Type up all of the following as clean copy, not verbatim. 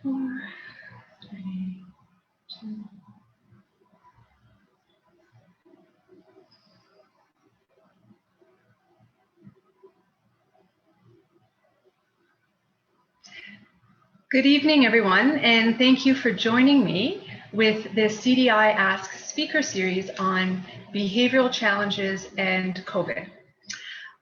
4, 3, 2. Good evening, everyone, and thank you for joining me with this CDI Ask speaker series on behavioral challenges and COVID.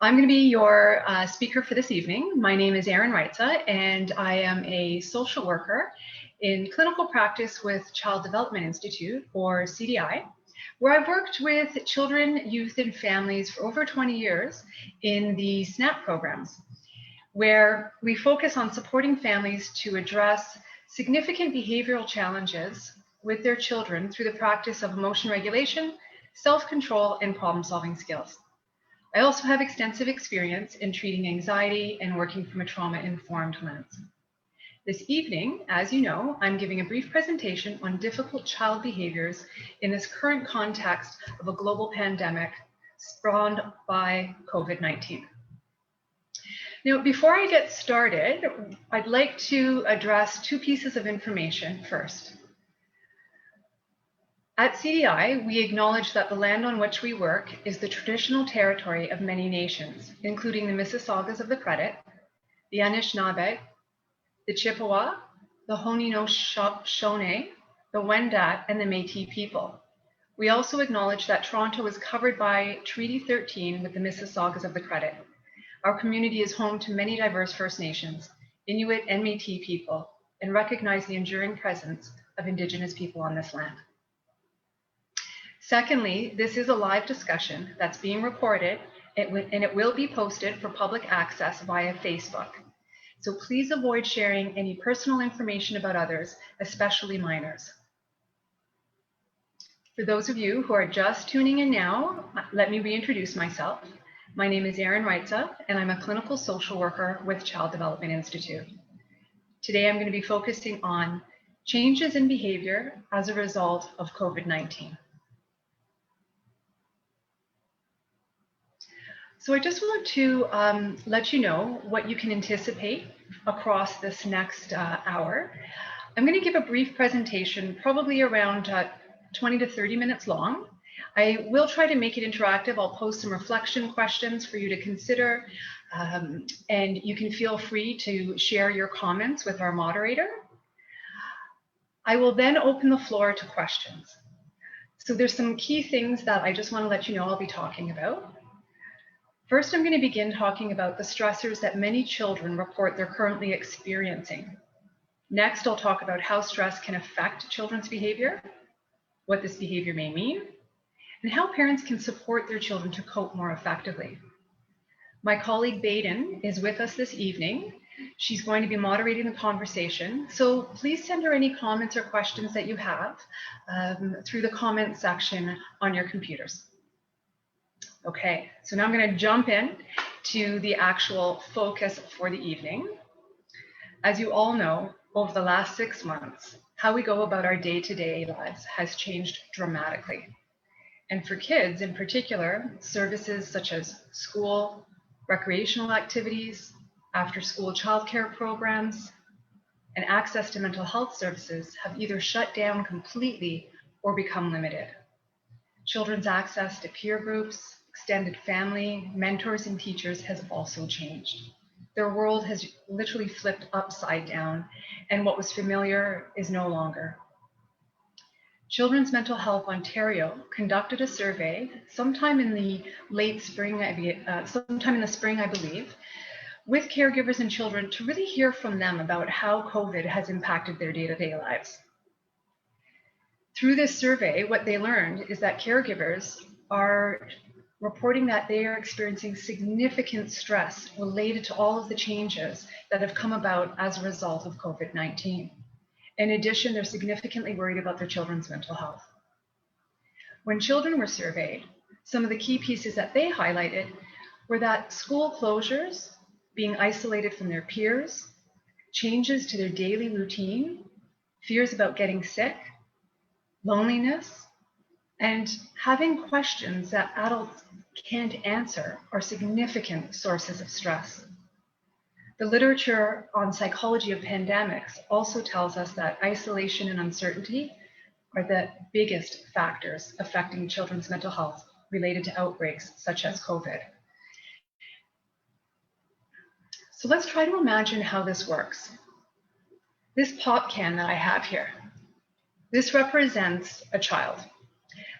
I'm going to be your speaker for this evening. My name is Erin Rajca, and I am a social worker in clinical practice with Child Development Institute, or CDI, where I've worked with children, youth, and families for over 20 years in the SNAP programs, where we focus on supporting families to address significant behavioral challenges with their children through the practice of emotion regulation, self-control, and problem-solving skills. I also have extensive experience in treating anxiety and working from a trauma-informed lens. This evening, as you know, I'm giving a brief presentation on difficult child behaviors in this current context of a global pandemic spawned by COVID-19. Now, before I get started, I'd like to address two pieces of information first. At CDI, we acknowledge that the land on which we work is the traditional territory of many nations, including the Mississaugas of the Credit, the Anishinaabe, the Chippewa, the Haudenosaunee, the Wendat, and the Métis people. We also acknowledge that Toronto is covered by Treaty 13 with the Mississaugas of the Credit. Our community is home to many diverse First Nations, Inuit and Métis people, and recognize the enduring presence of Indigenous people on this land. Secondly, this is a live discussion that's being recorded, and it will be posted for public access via Facebook. So please avoid sharing any personal information about others, especially minors. For those of you who are just tuning in now, let me reintroduce myself. My name is Erin Rajca, and I'm a clinical social worker with Child Development Institute. Today, I'm going to be focusing on changes in behavior as a result of COVID-19. So I just want to let you know what you can anticipate across this next hour. I'm going to give a brief presentation, probably around 20 to 30 minutes long. I will try to make it interactive. I'll post some reflection questions for you to consider, and you can feel free to share your comments with our moderator. I will then open the floor to questions. So there's some key things that I just want to let you know I'll be talking about. First, I'm going to begin talking about the stressors that many children report they're currently experiencing. Next, I'll talk about how stress can affect children's behavior, what this behavior may mean, and how parents can support their children to cope more effectively. My colleague Baden is with us this evening. She's going to be moderating the conversation, so please send her any comments or questions that you have through the comment section on your computers. Okay, so now I'm going to jump in to the actual focus for the evening. As you all know, over the last 6 months, how we go about our day-to-day lives has changed dramatically. And for kids in particular, services such as school, recreational activities, after-school childcare programs, and access to mental health services have either shut down completely or become limited. Children's access to peer groups, extended family, mentors, and teachers has also changed. Their world has literally flipped upside down, and what was familiar is no longer. Children's Mental Health Ontario conducted a survey sometime in the spring, I believe, with caregivers and children to really hear from them about how COVID has impacted their day-to-day lives. Through this survey, what they learned is that caregivers are reporting that they are experiencing significant stress related to all of the changes that have come about as a result of COVID-19. In addition, they're significantly worried about their children's mental health. When children were surveyed, some of the key pieces that they highlighted were that school closures, being isolated from their peers, changes to their daily routine, fears about getting sick, loneliness, and having questions that adults can't answer are significant sources of stress. The literature on psychology of pandemics also tells us that isolation and uncertainty are the biggest factors affecting children's mental health related to outbreaks such as COVID. So let's try to imagine how this works. This pop can that I have here, this represents a child.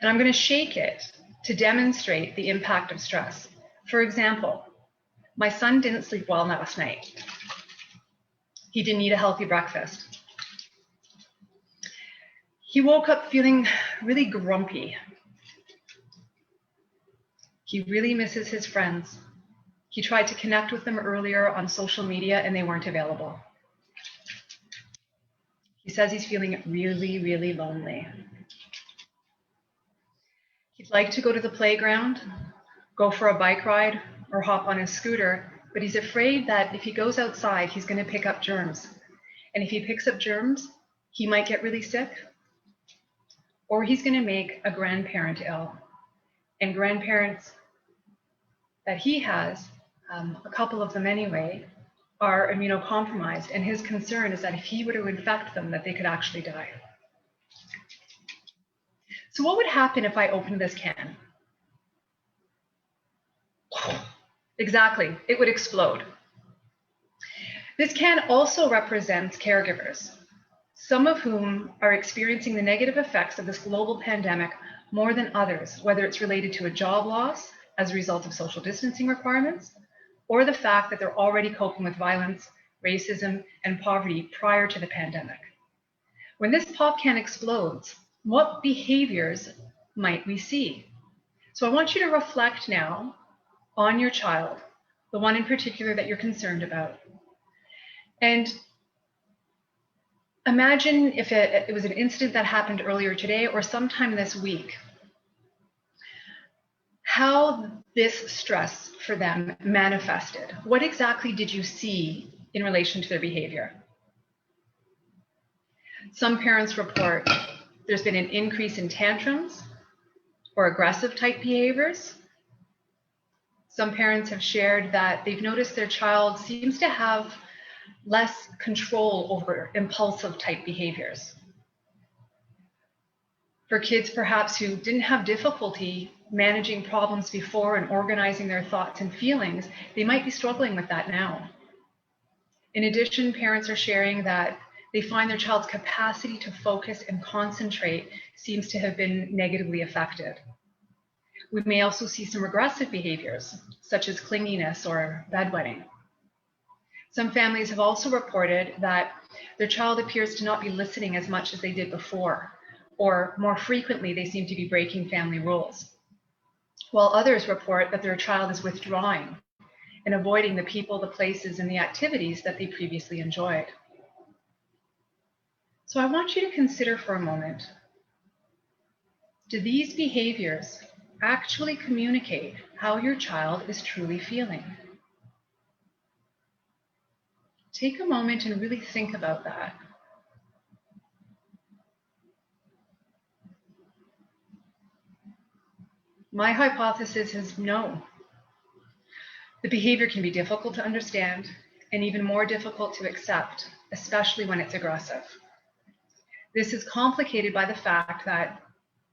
And I'm going to shake it to demonstrate the impact of stress. For example, my son didn't sleep well last night. He didn't eat a healthy breakfast. He woke up feeling really grumpy. He really misses his friends. He tried to connect with them earlier on social media and they weren't available. He says he's feeling really, really lonely. He'd like to go to the playground, go for a bike ride, or hop on his scooter, but he's afraid that if he goes outside, he's going to pick up germs. And if he picks up germs, he might get really sick, or he's going to make a grandparent ill. And grandparents that he has, a couple of them anyway, are immunocompromised. And his concern is that if he were to infect them, that they could actually die. So what would happen if I opened this can? Exactly, it would explode. This can also represents caregivers, some of whom are experiencing the negative effects of this global pandemic more than others, whether it's related to a job loss as a result of social distancing requirements, or the fact that they're already coping with violence, racism, and poverty prior to the pandemic. When this pop can explodes, what behaviors might we see? So I want you to reflect now on your child, the one in particular that you're concerned about. And imagine if it was an incident that happened earlier today or sometime this week, how this stress for them manifested. What exactly did you see in relation to their behavior? Some parents report there's been an increase in tantrums or aggressive type behaviors. Some parents have shared that they've noticed their child seems to have less control over impulsive type behaviors. For kids perhaps who didn't have difficulty managing problems before and organizing their thoughts and feelings, they might be struggling with that now. In addition, parents are sharing that they find their child's capacity to focus and concentrate seems to have been negatively affected. We may also see some regressive behaviors, such as clinginess or bedwetting. Some families have also reported that their child appears to not be listening as much as they did before, or more frequently, they seem to be breaking family rules. While others report that their child is withdrawing and avoiding the people, the places, and the activities that they previously enjoyed. So I want you to consider for a moment, do these behaviors actually communicate how your child is truly feeling? Take a moment and really think about that. My hypothesis is no. The behavior can be difficult to understand and even more difficult to accept, especially when it's aggressive. This is complicated by the fact that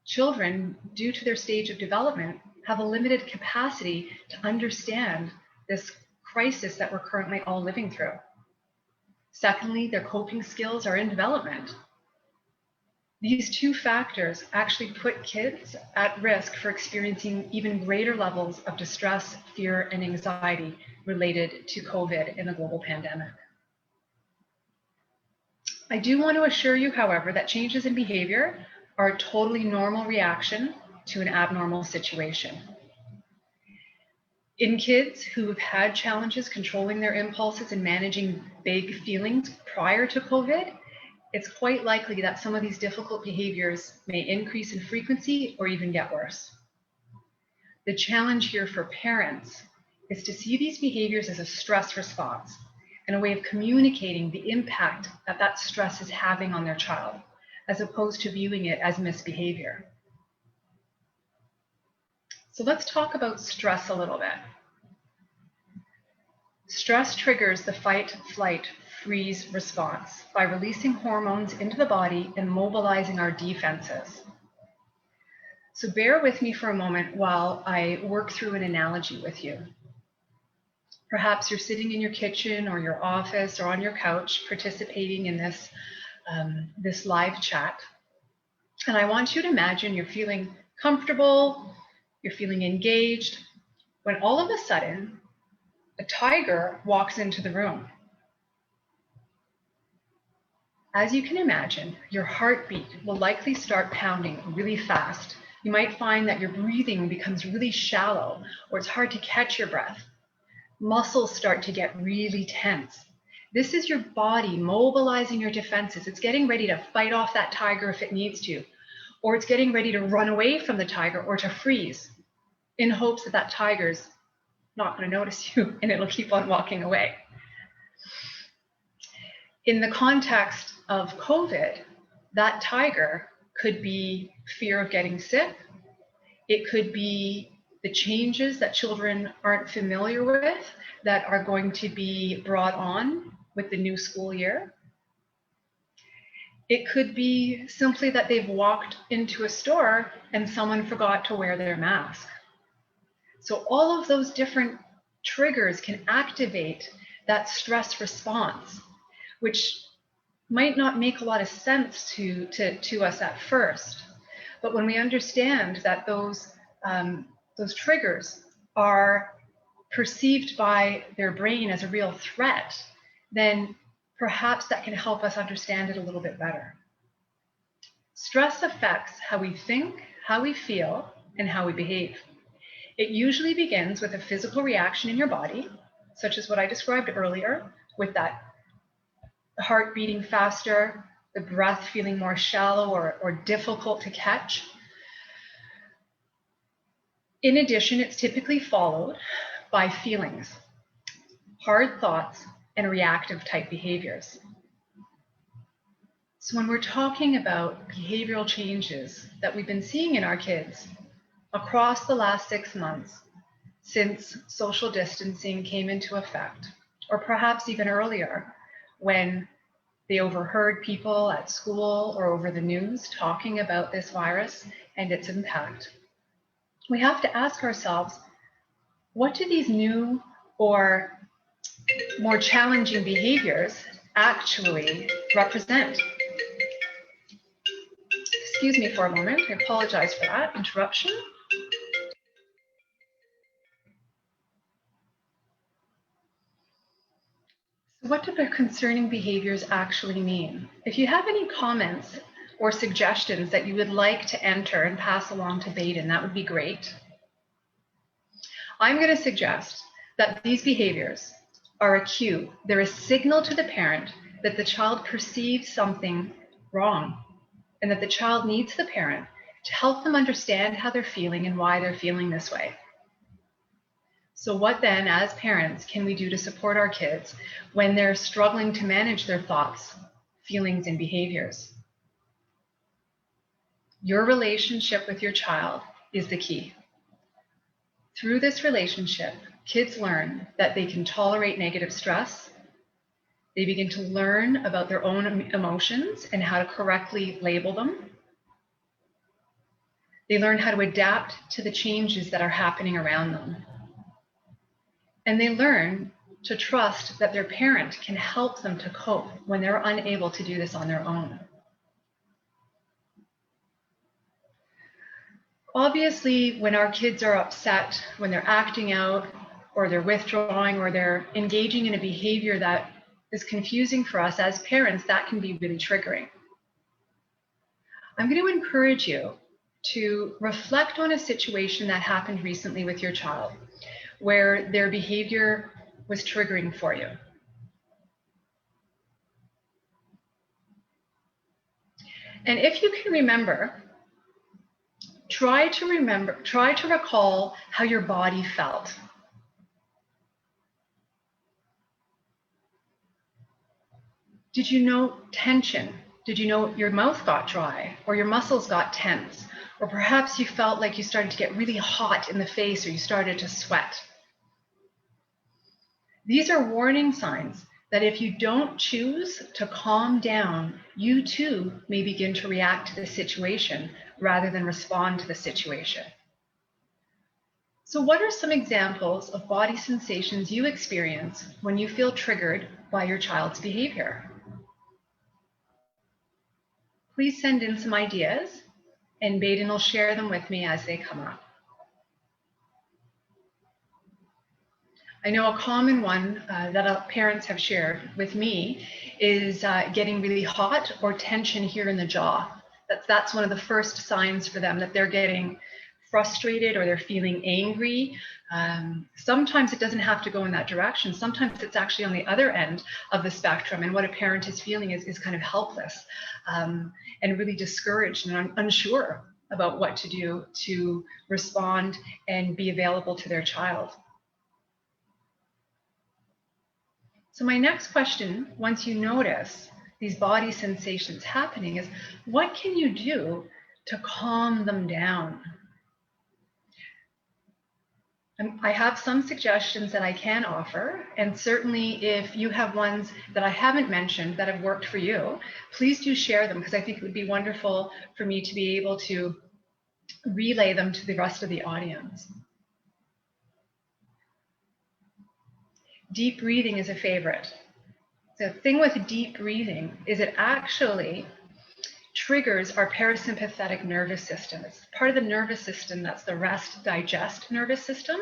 children, due to their stage of development, have a limited capacity to understand this crisis that we're currently all living through. Secondly, their coping skills are in development. These two factors actually put kids at risk for experiencing even greater levels of distress, fear, and anxiety related to COVID and the global pandemic. I do want to assure you, however, that changes in behavior are a totally normal reaction to an abnormal situation. In kids who have had challenges controlling their impulses and managing big feelings prior to COVID, it's quite likely that some of these difficult behaviors may increase in frequency or even get worse. The challenge here for parents is to see these behaviors as a stress response and a way of communicating the impact that that stress is having on their child, as opposed to viewing it as misbehavior. So let's talk about stress a little bit. Stress triggers the fight, flight, freeze response by releasing hormones into the body and mobilizing our defenses. So bear with me for a moment while I work through an analogy with you. Perhaps you're sitting in your kitchen or your office or on your couch participating in this live chat. And I want you to imagine you're feeling comfortable, you're feeling engaged, when all of a sudden, a tiger walks into the room. As you can imagine, your heartbeat will likely start pounding really fast. You might find that your breathing becomes really shallow, or it's hard to catch your breath. Muscles start to get really tense. This is your body mobilizing your defenses. It's getting ready to fight off that tiger if it needs to, or it's getting ready to run away from the tiger or to freeze in hopes that that tiger's not going to notice you and it'll keep on walking away. In the context of COVID, that tiger could be fear of getting sick. It could be the changes that children aren't familiar with that are going to be brought on with the new school year. It could be simply that they've walked into a store and someone forgot to wear their mask. So all of those different triggers can activate that stress response, which might not make a lot of sense to us at first. But when we understand that those triggers are perceived by their brain as a real threat, then perhaps that can help us understand it a little bit better. Stress affects how we think, how we feel, and how we behave. It usually begins with a physical reaction in your body, such as what I described earlier, with that heart beating faster, the breath feeling more shallow or difficult to catch. In addition, it's typically followed by feelings, hard thoughts, and reactive type behaviors. So when we're talking about behavioral changes that we've been seeing in our kids across the last 6 months since social distancing came into effect, or perhaps even earlier when they overheard people at school or over the news talking about this virus and its impact, we have to ask ourselves, what do these new or more challenging behaviors actually represent? Excuse me for a moment. I apologize for that interruption. So what do the concerning behaviors actually mean? If you have any comments or suggestions that you would like to enter and pass along to Baden, that would be great. I'm going to suggest that these behaviors are a cue. They're a signal to the parent that the child perceives something wrong and that the child needs the parent to help them understand how they're feeling and why they're feeling this way. So what then, as parents, can we do to support our kids when they're struggling to manage their thoughts, feelings, and behaviors? Your relationship with your child is the key. Through this relationship, kids learn that they can tolerate negative stress. They begin to learn about their own emotions and how to correctly label them. They learn how to adapt to the changes that are happening around them. And they learn to trust that their parent can help them to cope when they're unable to do this on their own. Obviously, when our kids are upset, when they're acting out, or they're withdrawing, or they're engaging in a behavior that is confusing for us as parents, that can be really triggering. I'm going to encourage you to reflect on a situation that happened recently with your child, where their behavior was triggering for you. And if you can remember, try to recall how your body felt. Did you know tension? Did you know your mouth got dry or your muscles got tense? Or perhaps you felt like you started to get really hot in the face or you started to sweat. These are warning signs that if you don't choose to calm down, you too may begin to react to the situation rather than respond to the situation. So what are some examples of body sensations you experience when you feel triggered by your child's behavior? Please send in some ideas, and Baden will share them with me as they come up. I know a common one that parents have shared with me is getting really hot or tension here in the jaw. That's one of the first signs for them that they're getting frustrated or they're feeling angry. Sometimes it doesn't have to go in that direction. Sometimes it's actually on the other end of the spectrum, and what a parent is feeling is kind of helpless and really discouraged and unsure about what to do to respond and be available to their child. So my next question, once you notice these body sensations happening, is what can you do to calm them down? I have some suggestions that I can offer, and certainly if you have ones that I haven't mentioned that have worked for you, please do share them, because I think it would be wonderful for me to be able to relay them to the rest of the audience. Deep breathing is a favorite. The thing with deep breathing is it actually triggers our parasympathetic nervous system. It's part of the nervous system that's the rest digest nervous system,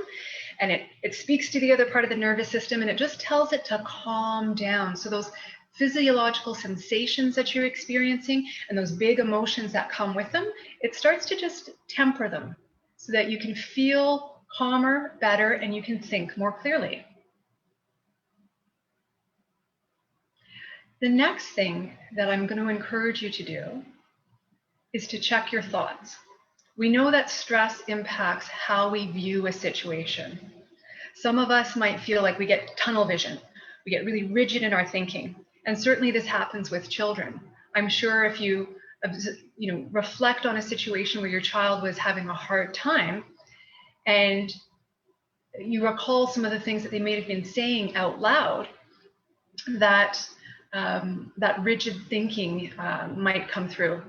and it speaks to the other part of the nervous system, and it just tells it to calm down. So those physiological sensations that you're experiencing and those big emotions that come with them, it starts to just temper them so that you can feel calmer, better, and you can think more clearly. The next thing that I'm going to encourage you to do is to check your thoughts. We know that stress impacts how we view a situation. Some of us might feel like we get tunnel vision. We get really rigid in our thinking. And certainly this happens with children. I'm sure if you reflect on a situation where your child was having a hard time and you recall some of the things that they may have been saying out loud, that rigid thinking might come through,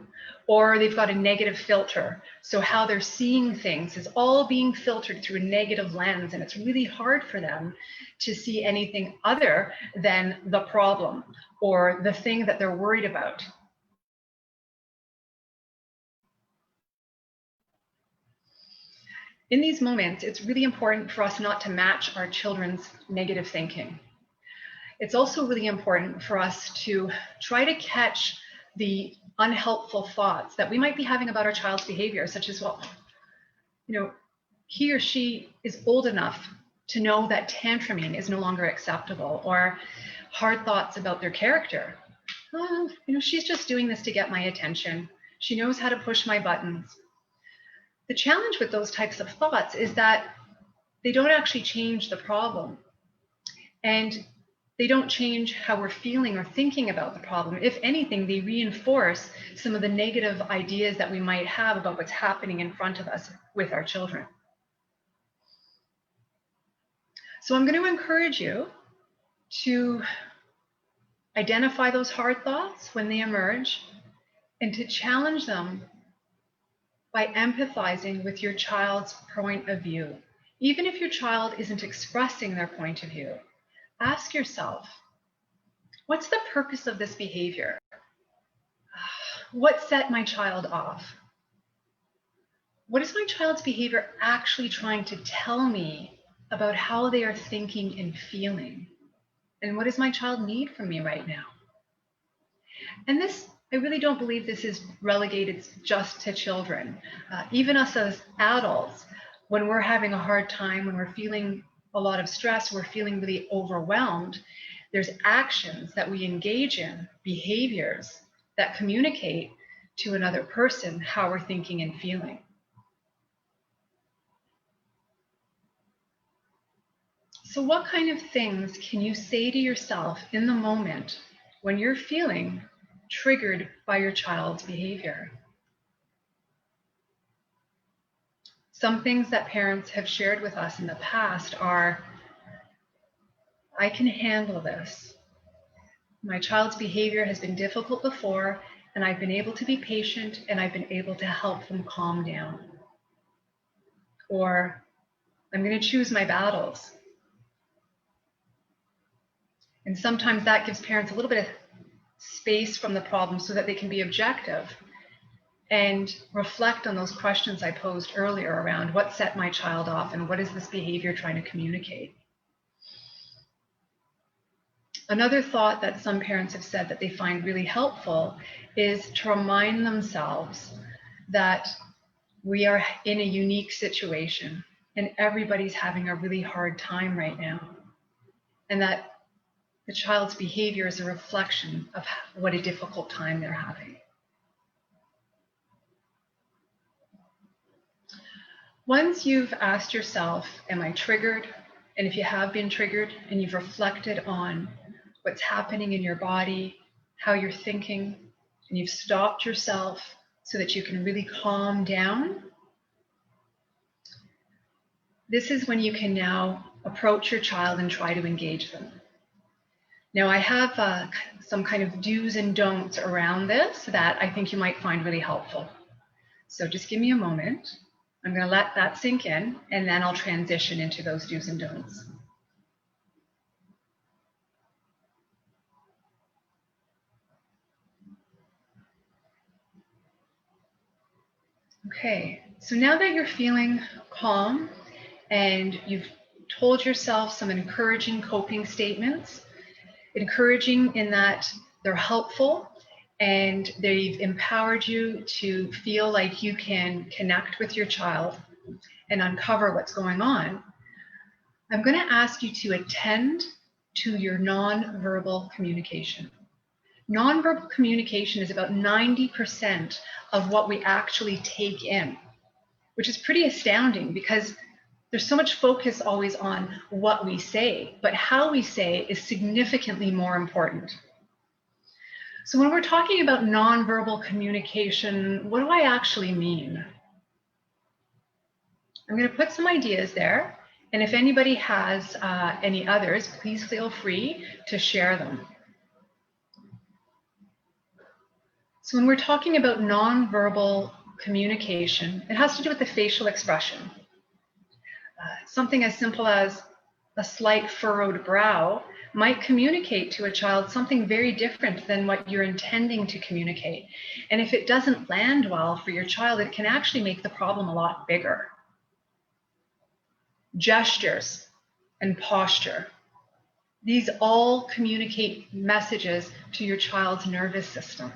or they've got a negative filter. So how they're seeing things is all being filtered through a negative lens, and it's really hard for them to see anything other than the problem or the thing that they're worried about. In these moments, it's really important for us not to match our children's negative thinking. It's also really important for us to try to catch the unhelpful thoughts that we might be having about our child's behavior, such as, well, he or she is old enough to know that tantruming is no longer acceptable, or hard thoughts about their character. Oh, she's just doing this to get my attention. She knows how to push my buttons. The challenge with those types of thoughts is that they don't actually change the problem. And they don't change how we're feeling or thinking about the problem. If anything, they reinforce some of the negative ideas that we might have about what's happening in front of us with our children. So I'm going to encourage you to identify those hard thoughts when they emerge and to challenge them by empathizing with your child's point of view. Even if your child isn't expressing their point of view, ask yourself, what's the purpose of this behavior? What set my child off? What is my child's behavior actually trying to tell me about how they are thinking and feeling? And what does my child need from me right now? And this, I really don't believe this is relegated just to children. Even us as adults, when we're having a hard time, when we're feeling a lot of stress, we're feeling really overwhelmed, there's actions that we engage in, behaviors that communicate to another person how we're thinking and feeling. So what kind of things can you say to yourself in the moment when you're feeling triggered by your child's behavior? Some things that parents have shared with us in the past are, I can handle this. My child's behavior has been difficult before, and I've been able to be patient, and I've been able to help them calm down. Or I'm going to choose my battles. And sometimes that gives parents a little bit of space from the problem so that they can be objective and reflect on those questions I posed earlier around what set my child off and what is this behavior trying to communicate. Another thought that some parents have said that they find really helpful is to remind themselves that we are in a unique situation and everybody's having a really hard time right now, and that the child's behavior is a reflection of what a difficult time they're having. Once you've asked yourself, am I triggered? And if you have been triggered and you've reflected on what's happening in your body, how you're thinking, and you've stopped yourself so that you can really calm down, this is when you can now approach your child and try to engage them. Now, I have some kind of do's and don'ts around this that I think you might find really helpful. So just give me a moment. I'm going to let that sink in, and then I'll transition into those do's and don'ts. Okay, so now that you're feeling calm and you've told yourself some encouraging coping statements, encouraging in that they're helpful and they've empowered you to feel like you can connect with your child and uncover what's going on, I'm going to ask you to attend to your nonverbal communication. Nonverbal communication is about 90% of what we actually take in, which is pretty astounding because there's so much focus always on what we say, but how we say is significantly more important. So when we're talking about nonverbal communication, what do I actually mean? I'm going to put some ideas there, and if anybody has any others, please feel free to share them. So when we're talking about nonverbal communication, it has to do with the facial expression. Something as simple as a slight furrowed brow might communicate to a child something very different than what you're intending to communicate. And if it doesn't land well for your child, it can actually make the problem a lot bigger. Gestures and posture. These all communicate messages to your child's nervous system.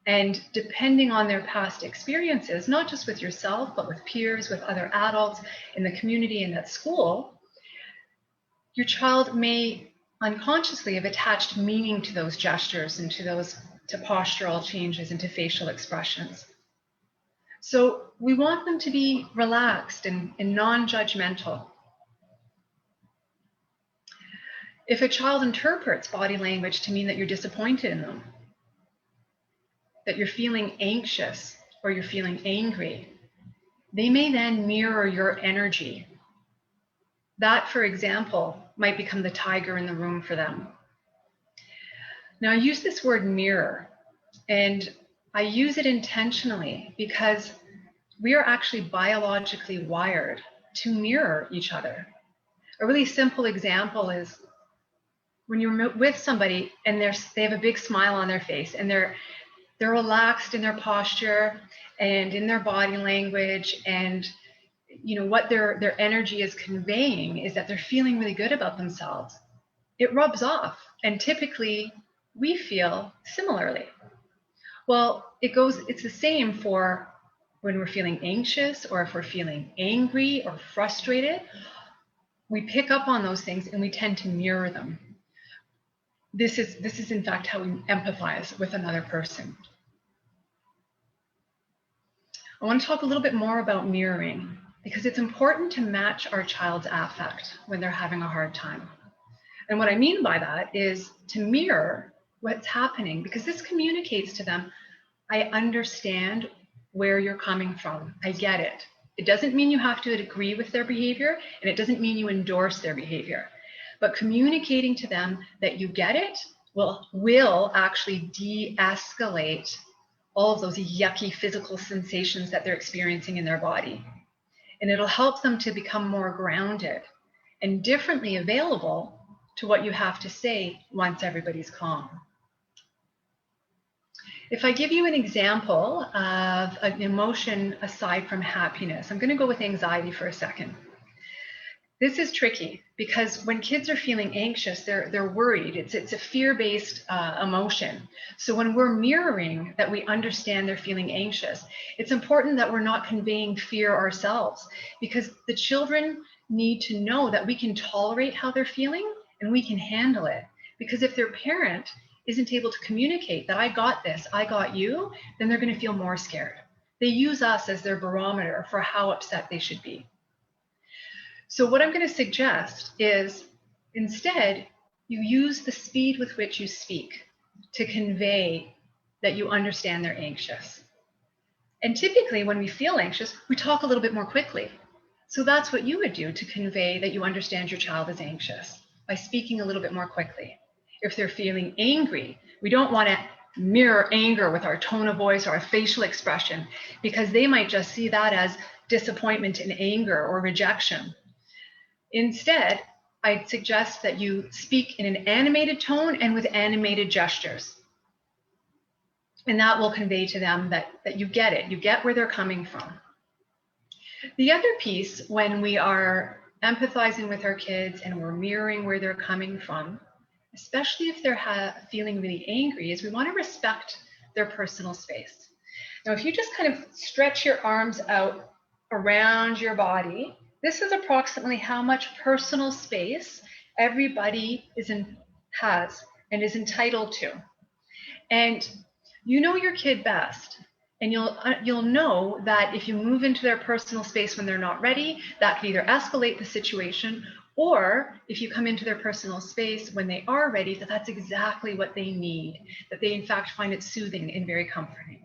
And depending on their past experiences, not just with yourself, but with peers, with other adults in the community and at school, your child may unconsciously have attached meaning to those gestures and to postural changes and to facial expressions. So we want them to be relaxed and non-judgmental. If a child interprets body language to mean that you're disappointed in them, that you're feeling anxious or you're feeling angry, they may then mirror your energy. That, for example, might become the tiger in the room for them. Now, I use this word mirror, and I use it intentionally because we are actually biologically wired to mirror each other. A really simple example is when you're with somebody and they have a big smile on their face and they're relaxed in their posture and in their body language, and what their energy is conveying is that they're feeling really good about themselves. It rubs off, and typically we feel similarly. Well, it's the same for when we're feeling anxious or if we're feeling angry or frustrated. We pick up on those things and we tend to mirror them. This is in fact how we empathize with another person. I want to talk a little bit more about mirroring because it's important to match our child's affect when they're having a hard time. And what I mean by that is to mirror what's happening, because this communicates to them, I understand where you're coming from. I get it. It doesn't mean you have to agree with their behavior, and it doesn't mean you endorse their behavior. but communicating to them that you get it will actually de-escalate all of those yucky physical sensations that they're experiencing in their body. And it'll help them to become more grounded and differently available to what you have to say once everybody's calm. If I give you an example of an emotion aside from happiness, I'm going to go with anxiety for a second. This is tricky because when kids are feeling anxious, they're worried. It's a fear-based emotion. So when we're mirroring that we understand they're feeling anxious, it's important that we're not conveying fear ourselves, because the children need to know that we can tolerate how they're feeling and we can handle it. Because if their parent isn't able to communicate that I got this, I got you, then they're going to feel more scared. They use us as their barometer for how upset they should be. So what I'm going to suggest is instead you use the speed with which you speak to convey that you understand they're anxious. And typically when we feel anxious, we talk a little bit more quickly. So that's what you would do to convey that you understand your child is anxious, by speaking a little bit more quickly. If they're feeling angry, we don't want to mirror anger with our tone of voice or our facial expression, because they might just see that as disappointment and anger or rejection. Instead, I'd suggest that you speak in an animated tone and with animated gestures. And that will convey to them that you get it, you get where they're coming from. The other piece, when we are empathizing with our kids and we're mirroring where they're coming from, especially if they're feeling really angry, is we want to respect their personal space. Now, if you just kind of stretch your arms out around your body, this is approximately how much personal space everybody has and is entitled to. And you know your kid best, and you'll know that if you move into their personal space when they're not ready, that could either escalate the situation, or if you come into their personal space when they are ready, that's exactly what they need, that they in fact find it soothing and very comforting.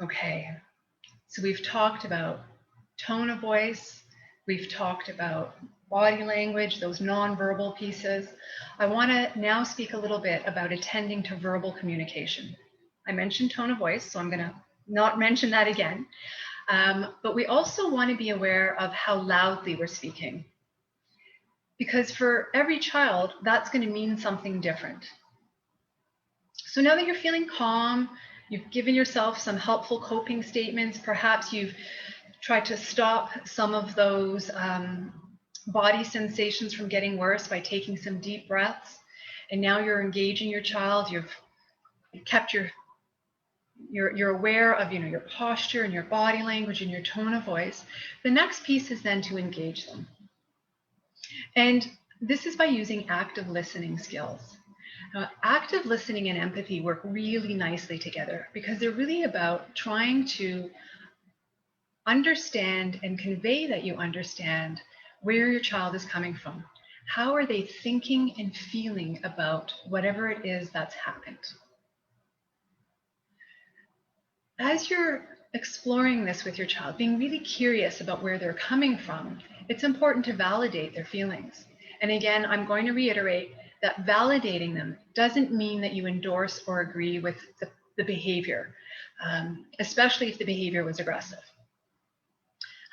Okay, so we've talked about tone of voice, we've talked about body language, those nonverbal pieces. I want to now speak a little bit about attending to verbal communication. I mentioned tone of voice, so I'm going to not mention that again. But we also want to be aware of how loudly we're speaking, because for every child, that's going to mean something different. So now that you're feeling calm, you've given yourself some helpful coping statements, perhaps you've tried to stop some of those body sensations from getting worse by taking some deep breaths, and now you're engaging your child, you've kept you're aware of your posture and your body language and your tone of voice. The next piece is then to engage them. And this is by using active listening skills. Now, active listening and empathy work really nicely together because they're really about trying to understand and convey that you understand where your child is coming from. How are they thinking and feeling about whatever it is that's happened? As you're exploring this with your child, being really curious about where they're coming from, it's important to validate their feelings. And again, I'm going to reiterate that validating them doesn't mean that you endorse or agree with the behavior, especially if the behavior was aggressive.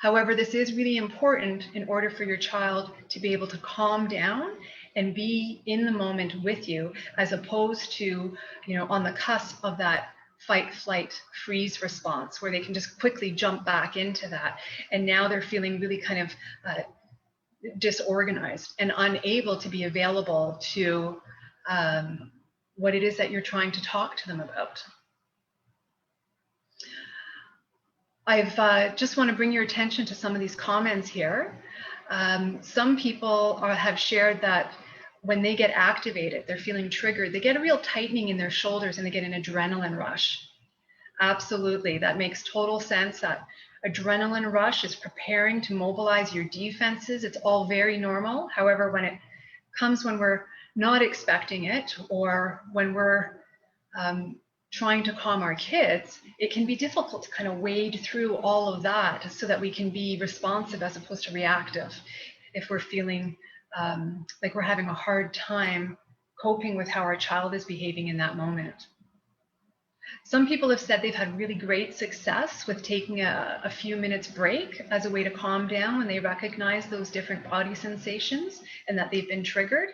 However, this is really important in order for your child to be able to calm down and be in the moment with you, as opposed to, on the cusp of that fight, flight, freeze response, where they can just quickly jump back into that. And now they're feeling really kind of disorganized and unable to be available to what it is that you're trying to talk to them about. I've just want to bring your attention to some of these comments here. Some people have shared that when they get activated, they're feeling triggered, they get a real tightening in their shoulders and they get an adrenaline rush. Absolutely, that makes total sense. That adrenaline rush is preparing to mobilize your defenses. It's all very normal. However, when it comes when we're not expecting it, or when we're trying to calm our kids, it can be difficult to kind of wade through all of that so that we can be responsive as opposed to reactive. if we're feeling like we're having a hard time coping with how our child is behaving in that moment. Some people have said they've had really great success with taking a few minutes break as a way to calm down when they recognize those different body sensations and that they've been triggered.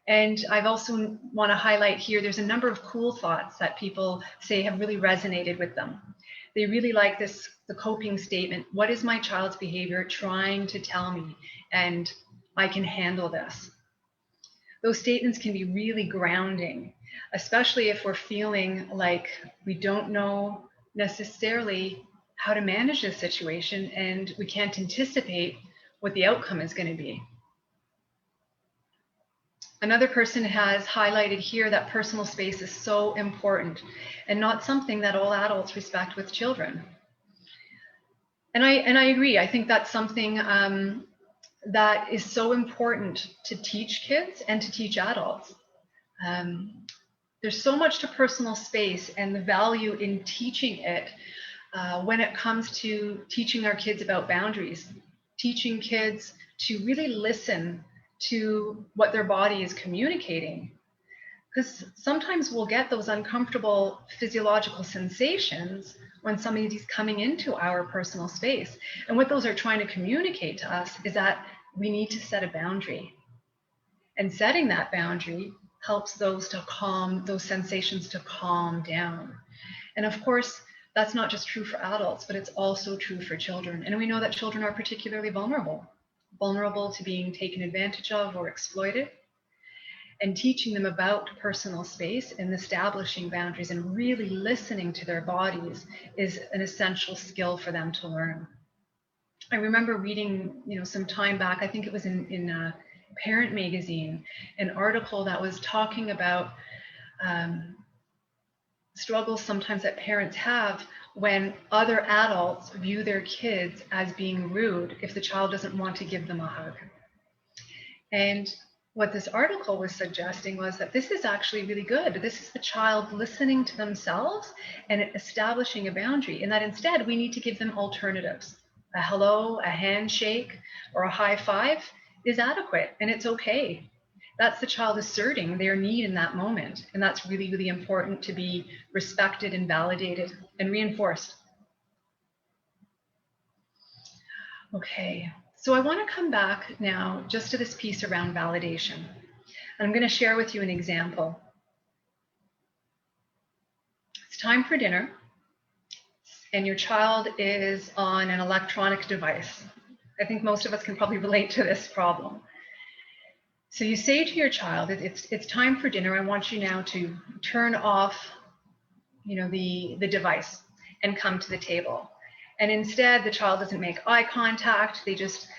And I've also want to highlight here, there's a number of cool thoughts that people say have really resonated with them. They really like this, the coping statement, what is my child's behavior trying to tell me? And I can handle this. Those statements can be really grounding, especially if we're feeling like we don't know necessarily how to manage this situation and we can't anticipate what the outcome is going to be. Another person has highlighted here that personal space is so important and not something that all adults respect with children. And I agree. I think that's something that is so important to teach kids and to teach adults. There's so much to personal space and the value in teaching it when it comes to teaching our kids about boundaries, teaching kids to really listen to what their body is communicating. Because sometimes we'll get those uncomfortable physiological sensations when somebody's coming into our personal space. And what those are trying to communicate to us is that we need to set a boundary. And setting that boundary helps those sensations to calm down. And of course, that's not just true for adults, but it's also true for children. And we know that children are particularly vulnerable to being taken advantage of or exploited. And teaching them about personal space and establishing boundaries and really listening to their bodies is an essential skill for them to learn. I remember reading, some time back, I think it was in Parent Magazine, an article that was talking about struggles sometimes that parents have when other adults view their kids as being rude if the child doesn't want to give them a hug. And what this article was suggesting was that this is actually really good. This is the child listening to themselves and establishing a boundary, and that instead we need to give them alternatives. A hello, a handshake, or a high five is adequate, and it's okay. That's the child asserting their need in that moment, and that's really, really important to be respected and validated and reinforced. Okay. So I want to come back now just to this piece around validation. I'm going to share with you an example. It's time for dinner, and your child is on an electronic device. I think most of us can probably relate to this problem. So you say to your child, it's time for dinner. I want you now to turn off, the device and come to the table. And instead, the child doesn't make eye contact. They just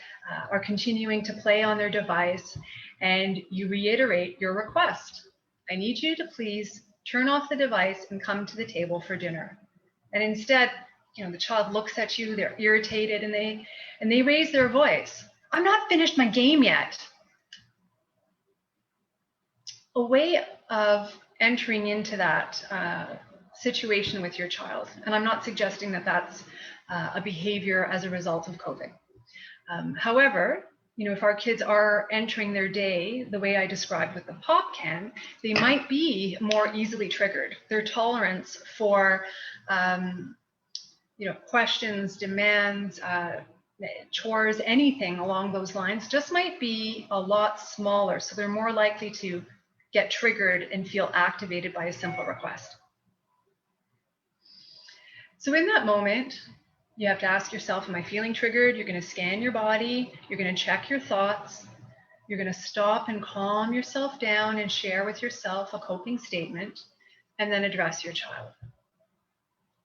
are continuing to play on their device. And you reiterate your request. I need you to please turn off the device and come to the table for dinner. And instead, the child looks at you, they're irritated, and they raise their voice. I'm not finished my game yet. A way of entering into that situation with your child, and I'm not suggesting that that's a behavior as a result of COVID. However, if our kids are entering their day the way I described with the pop can, they might be more easily triggered. Their tolerance for questions, demands, chores, anything along those lines just might be a lot smaller. So they're more likely to get triggered and feel activated by a simple request. So in that moment, you have to ask yourself, am I feeling triggered? You're going to scan your body. You're going to check your thoughts. You're going to stop and calm yourself down and share with yourself a coping statement, and then address your child.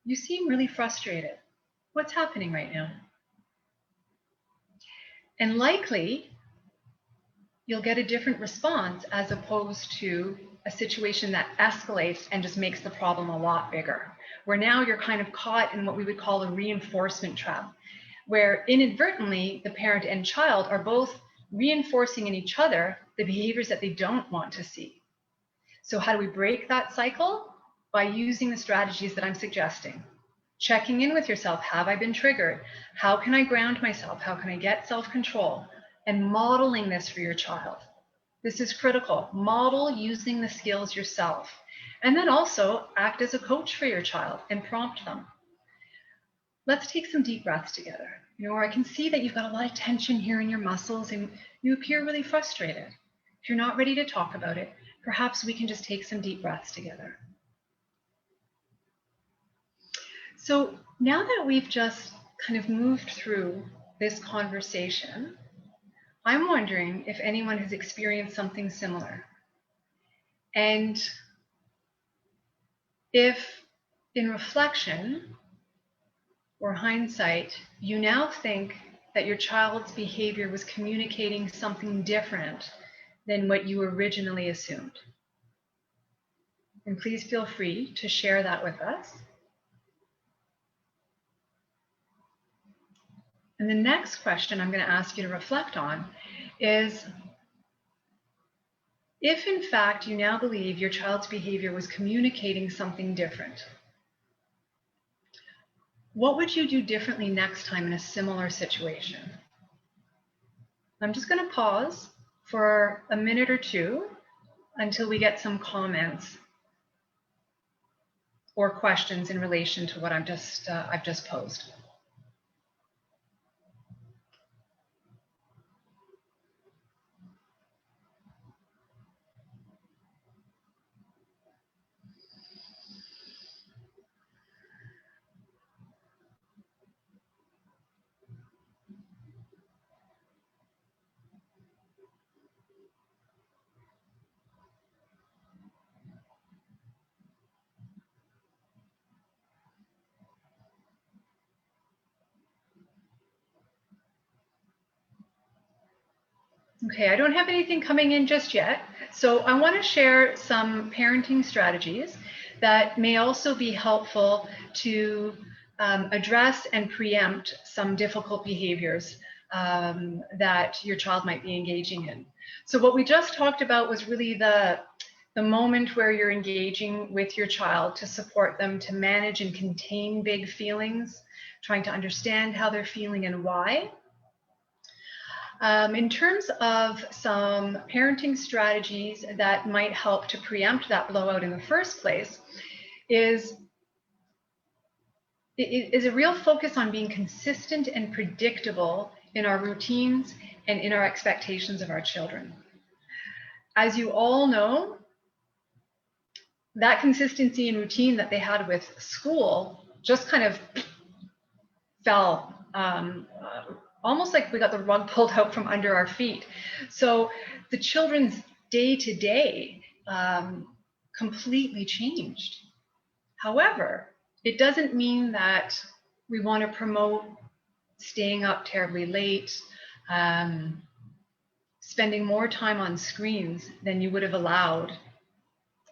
You seem really frustrated. What's happening right now? And likely, you'll get a different response as opposed to a situation that escalates and just makes the problem a lot bigger, where now you're kind of caught in what we would call a reinforcement trap, where inadvertently the parent and child are both reinforcing in each other the behaviors that they don't want to see. So how do we break that cycle? By using the strategies that I'm suggesting. Checking in with yourself. Have I been triggered? How can I ground myself? How can I get self-control? and modeling this for your child. This is critical. Model using the skills yourself. And then also act as a coach for your child and prompt them. Let's take some deep breaths together. I can see that you've got a lot of tension here in your muscles and you appear really frustrated. If you're not ready to talk about it, perhaps we can just take some deep breaths together. So now that we've just kind of moved through this conversation, I'm wondering if anyone has experienced something similar. And if in reflection or hindsight, you now think that your child's behavior was communicating something different than what you originally assumed. And please feel free to share that with us. And the next question I'm going to ask you to reflect on is, if in fact you now believe your child's behavior was communicating something different, what would you do differently next time in a similar situation? I'm just going to pause for a minute or two until we get some comments or questions in relation to what I've just posed. Okay, I don't have anything coming in just yet. So I want to share some parenting strategies that may also be helpful to address and preempt some difficult behaviors that your child might be engaging in. So what we just talked about was really the moment where you're engaging with your child to support them to manage and contain big feelings, trying to understand how they're feeling and why. In terms of some parenting strategies that might help to preempt that blowout in the first place is a real focus on being consistent and predictable in our routines and in our expectations of our children. As you all know, that consistency and routine that they had with school just kind of fell almost like we got the rug pulled out from under our feet. So the children's day-to-day completely changed. However, it doesn't mean that we want to promote staying up terribly late, spending more time on screens than you would have allowed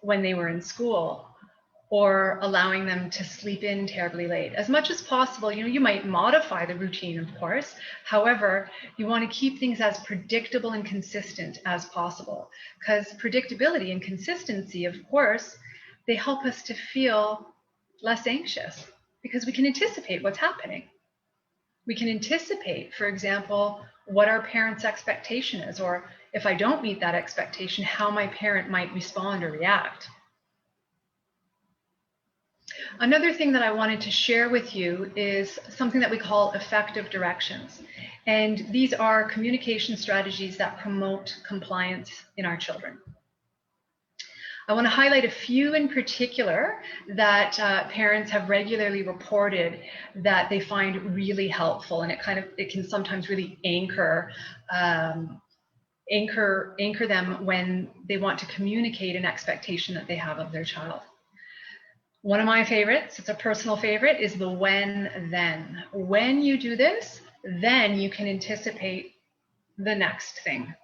when they were in school, or allowing them to sleep in terribly late. As much as possible, you might modify the routine, of course. However, you want to keep things as predictable and consistent as possible, because predictability and consistency, of course, they help us to feel less anxious because we can anticipate what's happening. We can anticipate, for example, what our parent's expectation is, or if I don't meet that expectation, how my parent might respond or react. Another thing that I wanted to share with you is something that we call effective directions. And these are communication strategies that promote compliance in our children. I want to highlight a few in particular that parents have regularly reported that they find really helpful, and it can sometimes really anchor them when they want to communicate an expectation that they have of their child. One of my favorites, it's a personal favorite, is the when, then. When you do this, then you can anticipate the next thing.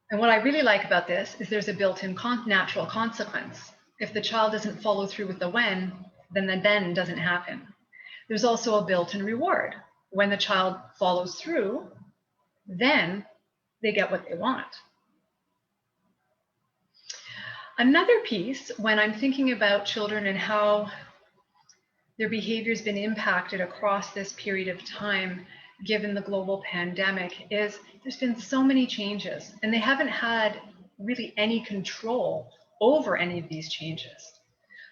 And what I really like about this is there's a built-in natural consequence. If the child doesn't follow through with the when, then the then doesn't happen. There's also a built-in reward. When the child follows through, then they get what they want. Another piece, when I'm thinking about children and how their behavior has been impacted across this period of time, given the global pandemic, is there's been so many changes and they haven't had really any control over any of these changes.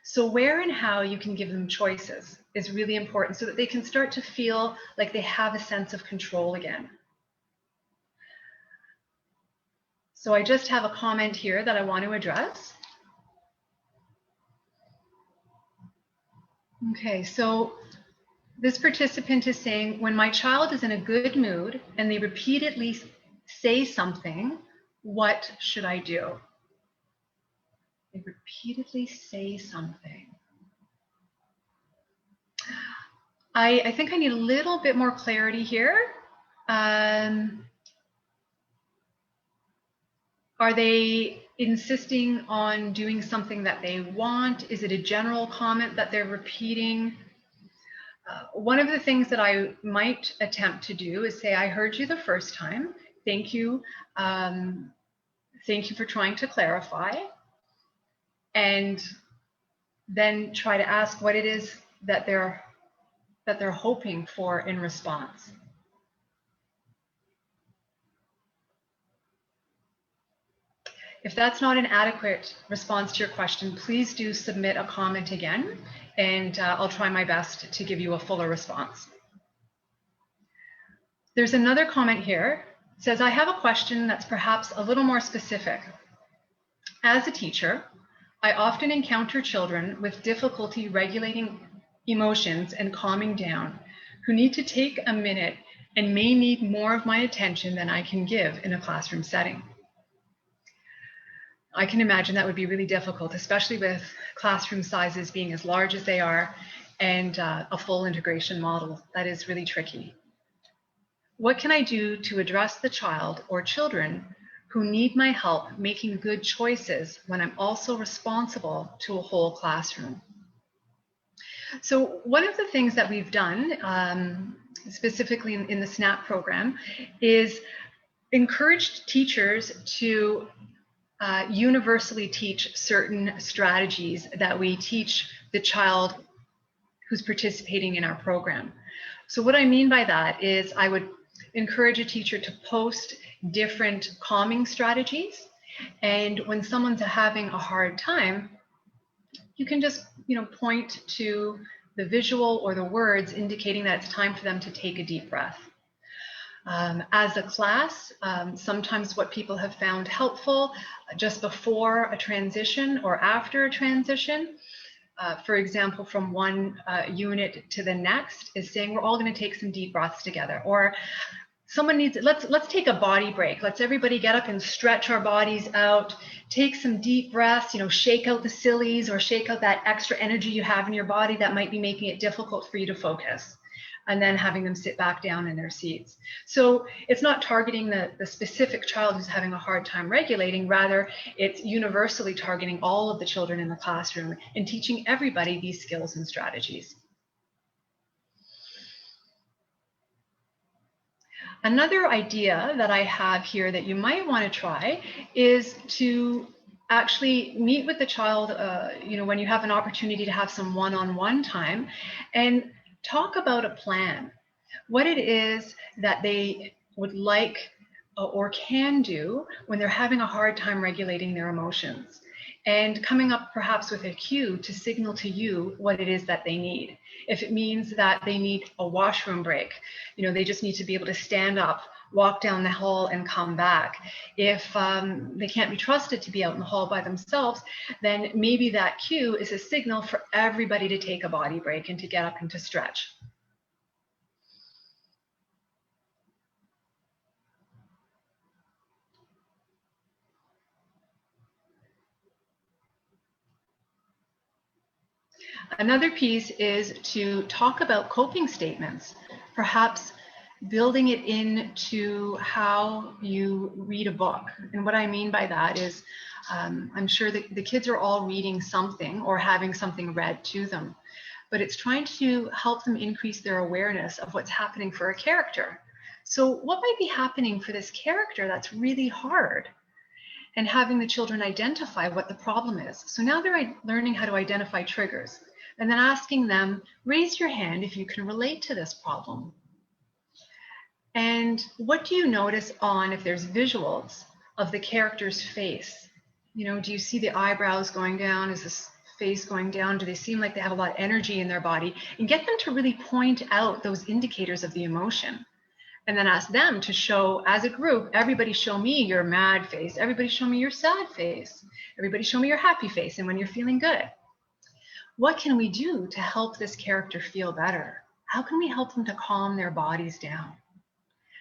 So where and how you can give them choices is really important so that they can start to feel like they have a sense of control again. So I just have a comment here that I want to address. Okay, so this participant is saying, when my child is in a good mood and they repeatedly say something, what should I do? They repeatedly say something. I think I need a little bit more clarity here. Are they insisting on doing something that they want? Is it a general comment that they're repeating? One of the things that I might attempt to do is say, I heard you the first time. Thank you. Thank you for trying to clarify. And then try to ask what it is that they're hoping for in response. If that's not an adequate response to your question, please do submit a comment again, and I'll try my best to give you a fuller response. There's another comment here. It says, I have a question that's perhaps a little more specific. As a teacher, I often encounter children with difficulty regulating emotions and calming down, who need to take a minute and may need more of my attention than I can give in a classroom setting. I can imagine that would be really difficult, especially with classroom sizes being as large as they are and a full integration model. That is really tricky. What can I do to address the child or children who need my help making good choices when I'm also responsible to a whole classroom? So one of the things that we've done, specifically in the SNAP program, is encouraged teachers to universally teach certain strategies that we teach the child who's participating in our program. So what I mean by that is I would encourage a teacher to post different calming strategies, and when someone's having a hard time, you can just point to the visual or the words indicating that it's time for them to take a deep breath. As a class, sometimes what people have found helpful just before a transition or after a transition, for example, from one unit to the next, is saying we're all going to take some deep breaths together. Or someone needs, let's take a body break. Let's everybody get up and stretch our bodies out, take some deep breaths, shake out the sillies or shake out that extra energy you have in your body that might be making it difficult for you to focus, and then having them sit back down in their seats. So it's not targeting the specific child who's having a hard time regulating, rather it's universally targeting all of the children in the classroom and teaching everybody these skills and strategies. Another idea that I have here that you might want to try is to actually meet with the child, when you have an opportunity to have some one-on-one time, and talk about a plan, what it is that they would like or can do when they're having a hard time regulating their emotions, and coming up perhaps with a cue to signal to you what it is that they need. If it means that they need a washroom break, they just need to be able to stand up, walk down the hall and come back. If they can't be trusted to be out in the hall by themselves, then maybe that cue is a signal for everybody to take a body break and to get up and to stretch. Another piece is to talk about coping statements, perhaps building it into how you read a book. And what I mean by that is, I'm sure that the kids are all reading something or having something read to them, but it's trying to help them increase their awareness of what's happening for a character. So what might be happening for this character that's really hard? And having the children identify what the problem is. So now they're learning how to identify triggers, and then asking them, raise your hand if you can relate to this problem. And what do you notice on if there's visuals of the character's face? You know, do you see the eyebrows going down? Is this face going down? Do they seem like they have a lot of energy in their body? And get them to really point out those indicators of the emotion. And then ask them to show, as a group, everybody show me your mad face. Everybody show me your sad face. Everybody show me your happy face and when you're feeling good. What can we do to help this character feel better? How can we help them to calm their bodies down?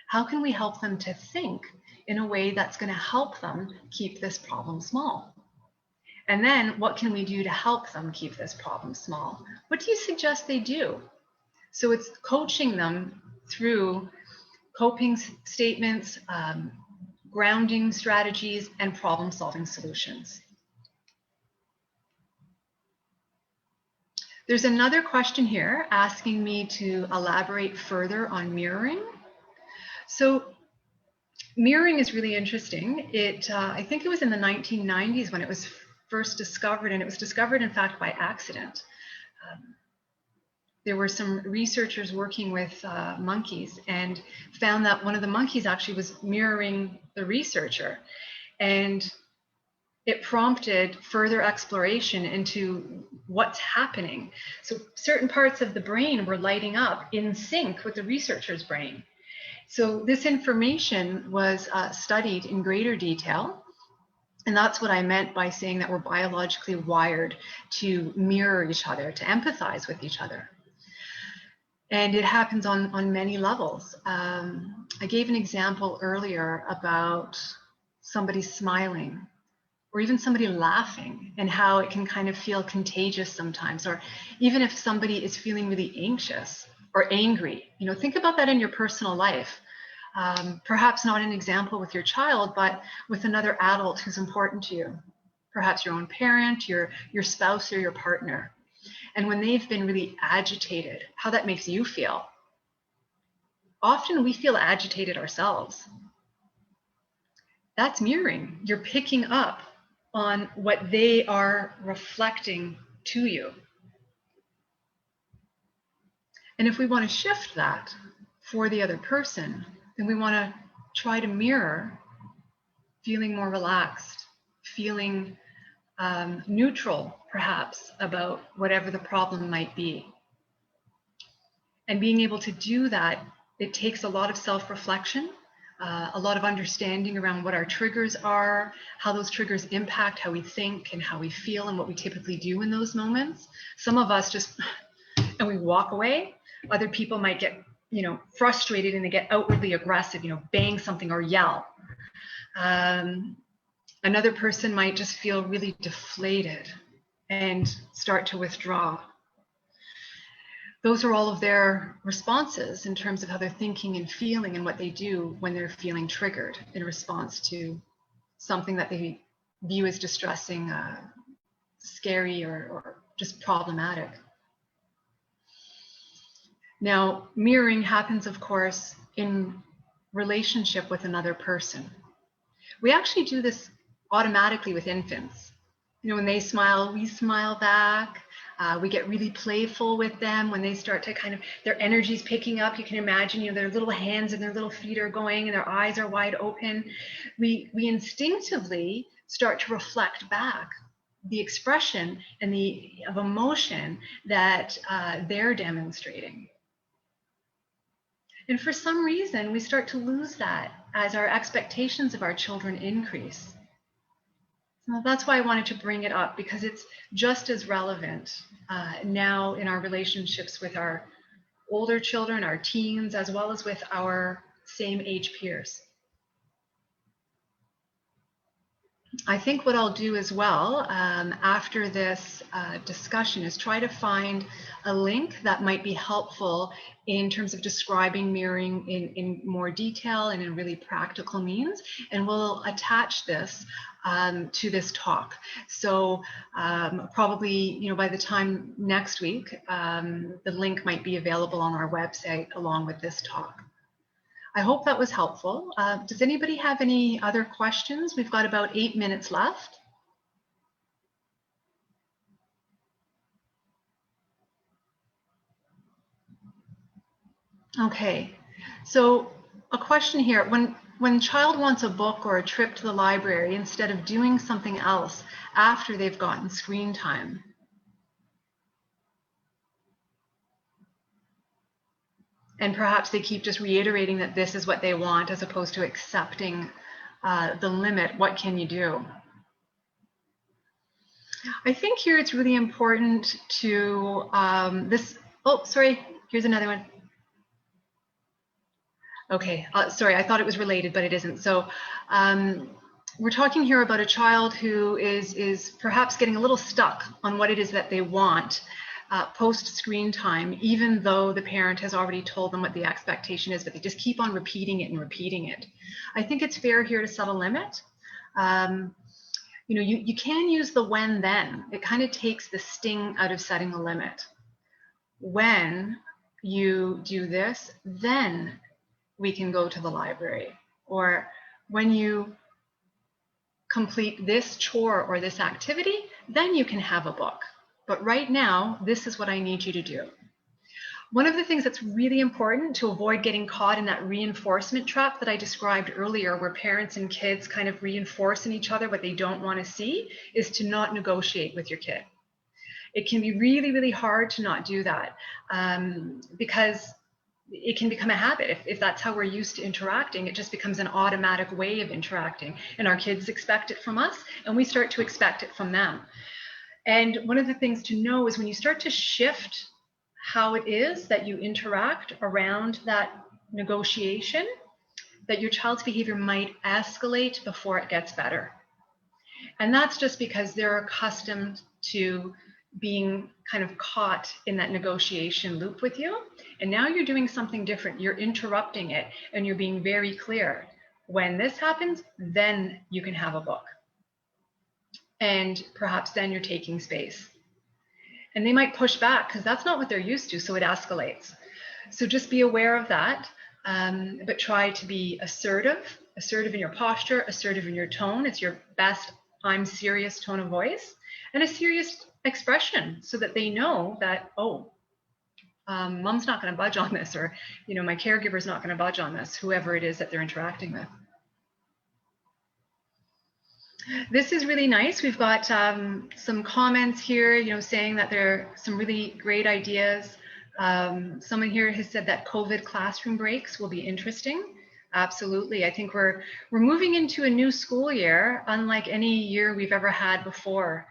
How can we help them to think in a way that's going to help them keep this problem small? And then what can we do to help them keep this problem small? What do you suggest they do? So it's coaching them through coping statements, grounding strategies, and problem-solving solutions. There's another question here asking me to elaborate further on mirroring. So mirroring is really interesting. I think it was in the 1990s when it was first discovered, and it was discovered, in fact, by accident. There were some researchers working with monkeys and found that one of the monkeys actually was mirroring the researcher. And it prompted further exploration into what's happening. So certain parts of the brain were lighting up in sync with the researcher's brain. So this information was studied in greater detail. And that's what I meant by saying that we're biologically wired to mirror each other, to empathize with each other. And it happens on many levels. I gave an example earlier about somebody smiling or even somebody laughing and how it can kind of feel contagious sometimes. Or even if somebody is feeling really anxious or angry, you know, think about that in your personal life. Perhaps not an example with your child, but with another adult who's important to you. Perhaps your own parent, your spouse, or your partner. And when they've been really agitated, how that makes you feel. Often we feel agitated ourselves. That's mirroring. You're picking up on what they are reflecting to you. And if we want to shift that for the other person, then we want to try to mirror feeling more relaxed, feeling neutral, perhaps, about whatever the problem might be. And being able to do that, it takes a lot of self-reflection, a lot of understanding around what our triggers are, how those triggers impact how we think and how we feel and what we typically do in those moments. Some of us just, and we walk away. Other people might get, you know, frustrated and they get outwardly aggressive, you know, bang something or yell. Another person might just feel really deflated and start to withdraw. Those are all of their responses in terms of how they're thinking and feeling and what they do when they're feeling triggered in response to something that they view as distressing, scary, or just problematic. Now, mirroring happens, of course, in relationship with another person. We actually do this automatically with infants. You know, when they smile, we smile back. We get really playful with them when they start to kind of, their energy's picking up. You can imagine, you know, their little hands and their little feet are going and their eyes are wide open. We instinctively start to reflect back the expression and of emotion that they're demonstrating. And for some reason, we start to lose that as our expectations of our children increase. So that's why I wanted to bring it up, because it's just as relevant now in our relationships with our older children, our teens, as well as with our same age peers. I think what I'll do as well after this discussion is try to find a link that might be helpful in terms of describing mirroring in more detail and in really practical means, and we'll attach this to this talk. So probably, you know, by the time next week, the link might be available on our website along with this talk. I hope that was helpful. Does anybody have any other questions? We've got about 8 minutes left. Okay, so a question here. When child wants a book or a trip to the library instead of doing something else after they've gotten screen time, and perhaps they keep just reiterating that this is what they want as opposed to accepting the limit, what can you do? I think here it's really important to oh, sorry, here's another one. Okay, sorry, I thought it was related, but it isn't. So we're talking here about a child who is perhaps getting a little stuck on what it is that they want post-screen time, even though the parent has already told them what the expectation is, but they just keep on repeating it and repeating it. I think it's fair here to set a limit. You know, you can use the when then. It kind of takes the sting out of setting a limit. When you do this, then we can go to the library. Or when you complete this chore or this activity, then you can have a book. But right now, this is what I need you to do. One of the things that's really important to avoid getting caught in that reinforcement trap that I described earlier, where parents and kids kind of reinforce in each other what they don't want to see, is to not negotiate with your kid. It can be really, really hard to not do that because it can become a habit. If that's how we're used to interacting, it just becomes an automatic way of interacting. And our kids expect it from us, and we start to expect it from them. And one of the things to know is when you start to shift how it is that you interact around that negotiation, that your child's behavior might escalate before it gets better. And that's just because they're accustomed to being kind of caught in that negotiation loop with you. And now you're doing something different. You're interrupting it and you're being very clear. When this happens, then you can have a book. And perhaps then you're taking space. And they might push back because that's not what they're used to, so it escalates. So just be aware of that, but try to be assertive in your posture, assertive in your tone. It's your best I'm serious tone of voice, and a serious expression so that they know that, oh, mom's not going to budge on this, or, you know, my caregiver's not going to budge on this, whoever it is that they're interacting with. This is really nice. We've got some comments here, you know, saying that there are some really great ideas. Someone here has said that COVID classroom breaks will be interesting. Absolutely. I think we're moving into a new school year, unlike any year we've ever had before.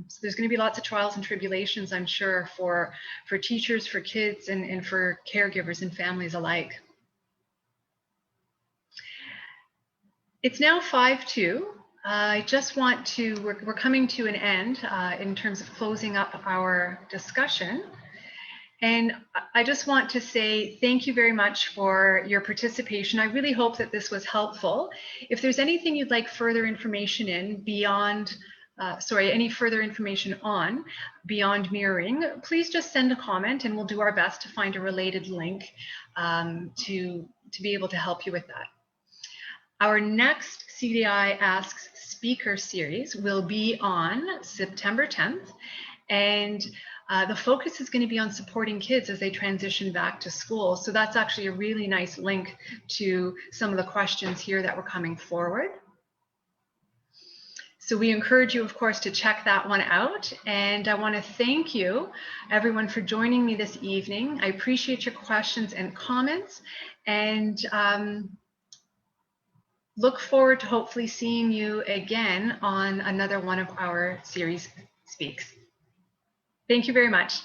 So there's going to be lots of trials and tribulations, I'm sure, for teachers, for kids, and for caregivers and families alike. It's now 5:02. I just want to, we're coming to an end in terms of closing up our discussion. And I just want to say thank you very much for your participation. I really hope that this was helpful. If there's anything you'd like further information in beyond, any further information on beyond mirroring, please just send a comment and we'll do our best to find a related link to be able to help you with that. Our next CDI Asks speaker series will be on September 10th, and the focus is going to be on supporting kids as they transition back to school. So that's actually a really nice link to some of the questions here that were coming forward. So we encourage you, of course, to check that one out. And I want to thank you, everyone, for joining me this evening. I appreciate your questions and comments, and look forward to hopefully seeing you again on another one of our series speaks. Thank you very much.